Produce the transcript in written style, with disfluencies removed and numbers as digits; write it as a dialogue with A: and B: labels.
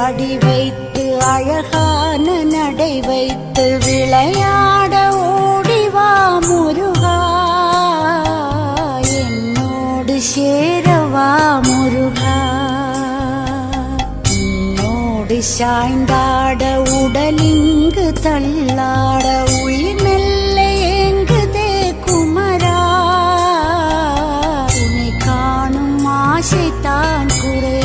A: அடி வைத்து அழகான நடை வைத்து விளையாட ஓடிவா முருகா, என்னோடு சேரவா முருகா. உன்னோடு சாய்ந்தாட உடலிங்கு தள்ளாட உயிர் மெல்ல ஏங்குதே குமரா, உன்னை காணும் ஆசைத்தான் குறை